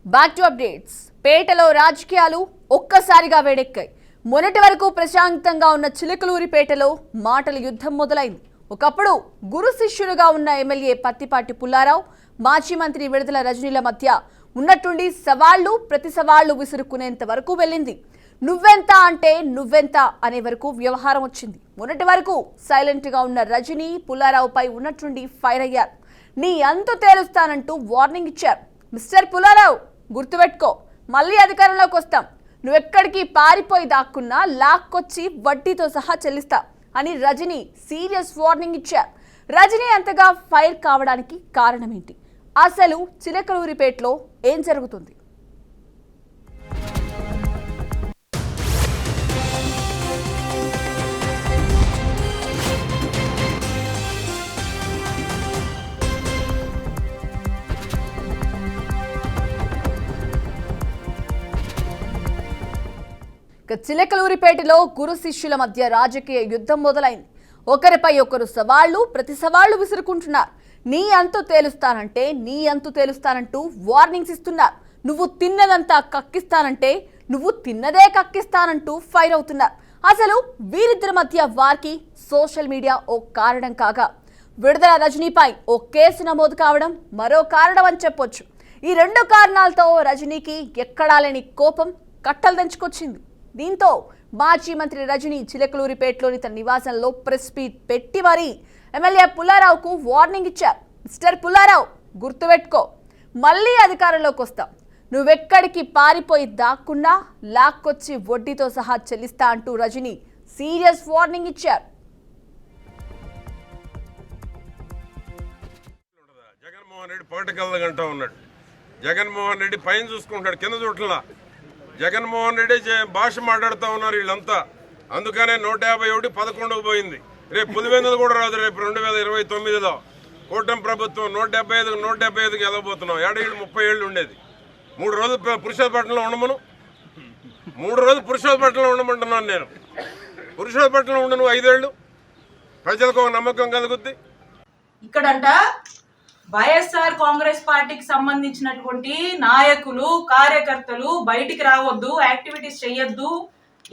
Back to updates. పేటలో రాజకీయాలు ఒక్కసారిగా వేడెక్కాయి. మొన్నటి వరకు ప్రశాంతంగా ఉన్న చిలకలూరిపేటలో మాటల యుద్ధం మొదలైంది. ఒకప్పుడు గురు శిష్యులుగా ఉన్న ఎమ్మెల్యే పత్తిపాటి పుల్లారావు, మాజీ మంత్రి విడుదల రజనీల మధ్య ఉన్నట్టుండి సవాళ్లు ప్రతి సవాళ్లు విసురుకునేంత వరకు వెళ్ళింది. నువ్వెంత అంటే నువ్వెంత అనే వరకు వ్యవహారం వచ్చింది. మొన్నటి వరకు సైలెంట్ గా ఉన్న రజనీ పుల్లారావుపై ఉన్నట్టుండి ఫైర్ అయ్యారు. నీ అంతు తేలుస్తానంటూ వార్నింగ్ ఇచ్చారు. మిస్టర్ పుల్లారావు, గుర్తుపెట్టుకో, మళ్ళీ అధికారంలోకి వస్తాం, నువ్వెక్కడికి పారిపోయి దాక్కున్నా లాక్కొచ్చి వడ్డీతో సహా చెల్లిస్తా అని రజనీ సీరియస్ వార్నింగ్ ఇచ్చారు. రజనీ అంతగా ఫైర్ కావడానికి కారణం ఏంటి? అసలు చిలకలూరిపేటలో ఏం జరుగుతుంది? చిలకలూరిపేటలో గురు శిష్యుల మధ్య రాజకీయ యుద్ధం మొదలైంది. ఒకరిపై ఒకరు సవాళ్లు ప్రతి సవాళ్లు విసురుకుంటున్నారు. నీ అంతు తేలుస్తానంటే నీ అంతు తేలుస్తానంటూ వార్నింగ్స్ ఇస్తున్నారు. నువ్వు తిన్నదంతా కక్కిస్తానంటే నువ్వు తిన్నదే కక్కిస్తానంటూ ఫైర్ అవుతున్నారు. అసలు వీరిద్దరి మధ్య వార్కి సోషల్ మీడియా ఓ కారణం కాగా, విడుదల రజనీపై ఓ కేసు నమోదు కావడం మరో కారణం అని చెప్పొచ్చు. ఈ రెండు కారణాలతో రజనీకి ఎక్కడా లేని కోపం కట్టలు దంచుకొచ్చింది. దీంతో మాజీ మంత్రి రజనీ చిలకలూరిపేటలోని తన నివాసంలో ప్రెస్ మీట్ పెట్టి మరీ ఎమ్మెల్యే పుల్లారావుకు వార్నింగ్ ఇచ్చారు. మిస్టర్ పుల్లారావు, గుర్తుపెట్టుకో, మళ్ళీ అధికారంలోకి వస్తాం, నువ్వెక్కడికి పారిపోయి దాక్కున్నా లాక్కొచ్చి వడ్డీతో సహా చెల్లిస్తా అంటూ రజనీ సీరియస్ వార్నింగ్ ఇచ్చారు. జగన్మోహన్ రెడ్డి పొలిటికల్ గంట ఉన్నాడు. జగన్మోహన్ రెడ్డి పైన చూసుకుంటాడు, కింద చూడలా. జగన్మోహన్ రెడ్డి భాష మాట్లాడుతూ ఉన్నారు వీళ్ళంతా. అందుకనే 151 11కు పోయింది. రేపు పులివెందులు కూడా రాదు. రేపు 2029లో కూటమి ప్రభుత్వం 175కి వెళ్ళబోతున్నాం. 7 ఏళ్ళు 30 ఏళ్ళు ఉండేది. 3 రోజులు పురుషోత్పట్నంలో ఉండమను, 3 రోజులు పురుషోత్పట్నంలో ఉండమంటున్నాను నేను. పురుషోత్పట్నంలో ఉండు నువ్వు 5 ఏళ్ళు, ప్రజలకు ఒక నమ్మకం కలుగుద్ది. ఇక్కడంట వైఎస్ఆర్ కాంగ్రెస్ పార్టీకి సంబంధించినటువంటి నాయకులు కార్యకర్తలు బయటికి రావద్దు, యాక్టివిటీస్ చెయ్యొద్దు,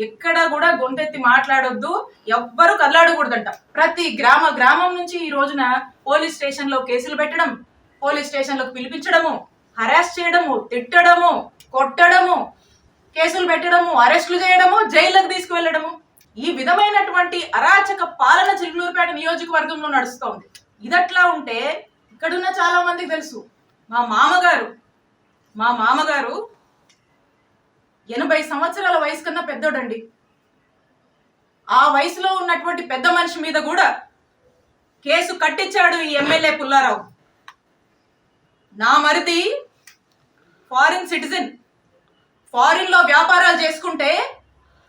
ఎక్కడ కూడా గొంతెత్తి మాట్లాడొద్దు, ఎవ్వరు కదలాడకూడదంట. ప్రతి గ్రామం నుంచి ఈ రోజున పోలీస్ స్టేషన్ లో కేసులు పెట్టడం, పోలీస్ స్టేషన్ లోకి పిలిపించడము, హరాస్ చేయడము, తిట్టడము, కొట్టడము, కేసులు పెట్టడము, అరెస్టులు చేయడము, జైల్లోకి తీసుకువెళ్లడము, ఈ విధమైనటువంటి అరాచక పాలన చిలకలూరిపేట నియోజకవర్గంలో నడుస్తోంది. ఇదట్లా ఉంటే ఇక్కడున్న చాలా మందికి తెలుసు, మా మామగారు 80 సంవత్సరాల వయసు కన్నా పెద్దోడండి. ఆ వయసులో ఉన్నటువంటి పెద్ద మనిషి మీద కూడా కేసు కట్టించాడు ఈ ఎమ్మెల్యే పుల్లారావు. నా మరిది ఫారిన్ సిటిజన్, ఫారిన్ లో వ్యాపారాలు చేసుకుంటే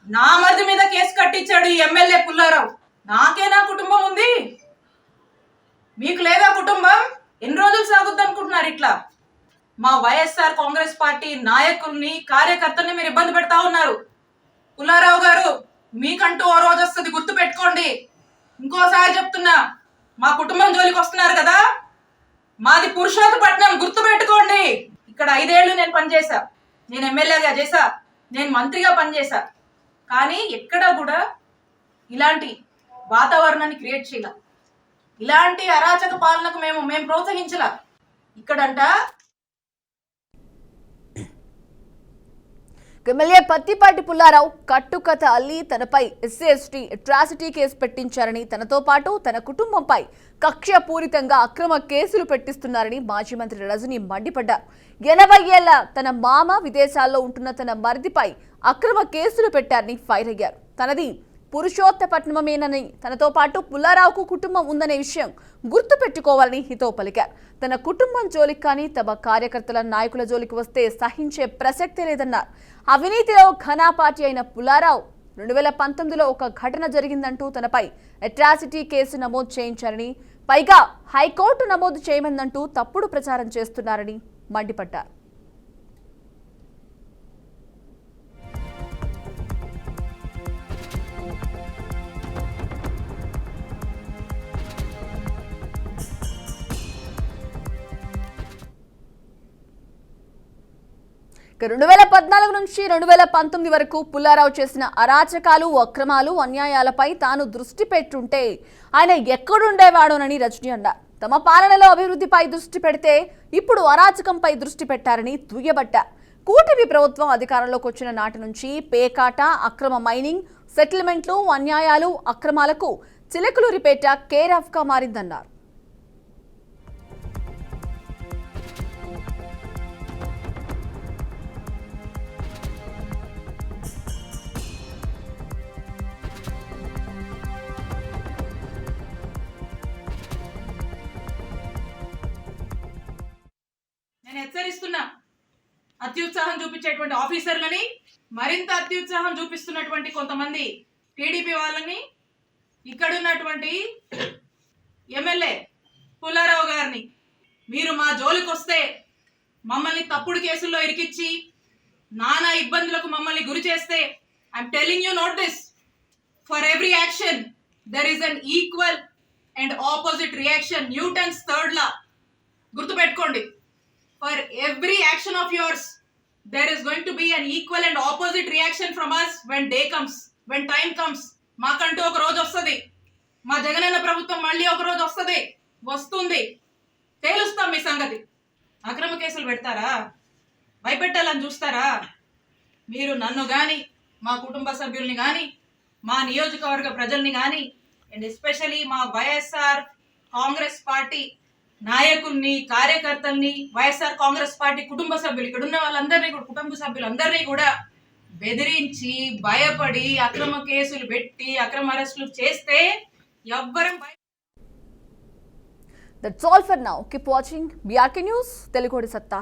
నా మరిది మీద కేసు కట్టించాడు ఈ ఎమ్మెల్యే పుల్లారావు. నాకేనా కుటుంబం ఉంది, మీకు లేదా కుటుంబం? ఎన్ని రోజులు సాగుద్ది అనుకుంటున్నారు ఇట్లా? మా వైఎస్ఆర్ కాంగ్రెస్ పార్టీ నాయకుల్ని కార్యకర్తల్ని మీరు ఇబ్బంది పెడతా ఉన్నారు. పుల్లారావు గారు, మీకంటూ ఓ రోజు వస్తుంది, గుర్తు పెట్టుకోండి. ఇంకోసారి చెప్తున్నా, మా కుటుంబం జోలికి వస్తున్నారు కదా, మాది పురుషోత్తపట్నం, గుర్తు పెట్టుకోండి. ఇక్కడ 5 ఏళ్ళు నేను పనిచేశా, నేను ఎమ్మెల్యేగా చేశా, నేను మంత్రిగా పనిచేశా, కానీ ఎక్కడా కూడా ఇలాంటి వాతావరణాన్ని క్రియేట్ చేయాల, ఇలాంటి అరాచక పాలనకు మేము ప్రోత్సహించలా. ఇక్కడంట ఎమ్మెల్యే పత్తిపాటి పుల్లారావు కట్టుకథ అల్లి తనపై SC/ST అట్రాసిటీ కేసు పెట్టించారని, తనతో పాటు తన కుటుంబంపై కక్షపూరితంగా అక్రమ కేసులు పెట్టిస్తున్నారని మాజీ మంత్రి రజనీ మండిపడ్డారు. 80 ఏళ్ల తన మామ విదేశాల్లో ఉంటున్న తన మరిదిపై అక్రమ కేసులు పెట్టారని ఫైర్ అయ్యారు. తనది పురుషోత్తపట్నమేనని, తనతో పాటు పుల్లారావుకు కుటుంబం ఉందనే విషయం గుర్తు పెట్టుకోవాలని హితవు పలికారు. తన కుటుంబం జోలికి కానీ తమ కార్యకర్తల నాయకుల జోలికి వస్తే సహించే ప్రసక్తే లేదన్నారు. అవినీతిలో ఘనాపాటి అయిన పుల్లారావు 2019లో ఒక ఘటన జరిగిందంటూ తనపై అట్రాసిటీ కేసు నమోదు చేయించారని, పైగా హైకోర్టు నమోదు చేయమందంటూ తప్పుడు ప్రచారం చేస్తున్నారని మండిపడ్డారు. 2014 నుంచి 2019 వరకు పుల్లారావు చేసిన అరాచకాలు, అక్రమాలు, అన్యాయాలపై తాను దృష్టి పెట్టుంటే ఆయన ఎక్కడుండేవాడోనని రజనీ అన్నారు. తమ పాలనలో అభివృద్ధిపై దృష్టి పెడితే ఇప్పుడు అరాచకంపై దృష్టి పెట్టారని దుయ్యబట్టారు. కూటమి ప్రభుత్వం అధికారంలోకి వచ్చిన నాటి నుంచి పేకాట, అక్రమ మైనింగ్, సెటిల్మెంట్లు, అన్యాయాలు, అక్రమాలకు చిలకలూరిపేట కేర్ ఆఫ్ గా మారిందన్నారు. నేను హెచ్చరిస్తున్నా, అత్యుత్సాహం చూపించేటువంటి ఆఫీసర్లని, మరింత అత్యుత్సాహం చూపిస్తున్నటువంటి కొంతమంది టీడీపీ వాళ్ళని, ఇక్కడున్నటువంటి ఎమ్మెల్యే పుల్లారావు గారిని, మీరు మా జోలికి వస్తే మమ్మల్ని తప్పుడు కేసుల్లో ఇరికిచ్చి నానా ఇబ్బందులకు మమ్మల్ని గురి చేస్తే, I'm telling you note this, for every action there is an equal and opposite reaction. Newton's third law గుర్తుపెట్టుకోండి. For every action of yours, there is going to be an equal and opposite reaction from us when day comes, when time comes. మాకంటూ ఒక రోజు వస్తుంది, మా జగనన్న ప్రభుత్వం మళ్ళీ ఒక రోజు వస్తుంది, తేలుస్తాం మీ సంగతి. అక్రమ కేసులు పెడతారా, భయపెట్టాలని చూస్తారా? మీరు నన్ను కానీ, మా కుటుంబ సభ్యుల్ని కానీ, మా నియోజకవర్గ ప్రజల్ని కానీ, అండ్ ఎస్పెషలీ మా వైఎస్ఆర్ కాంగ్రెస్ పార్టీ నాయకుల్ని, కార్యకర్తల్ని, వైఎస్ఆర్ కాంగ్రెస్ పార్టీ కుటుంబ సభ్యులు, ఇక్కడ ఉన్న వాళ్ళందరినీ కూడా, కుటుంబ సభ్యులందరినీ కూడా బెదిరించి, భయపడి, అక్రమ కేసులు పెట్టి, అక్రమ అరెస్టులు చేస్తే ఎవ్వరం. That's all for now. Keep watching BRK News, Telugu Sata.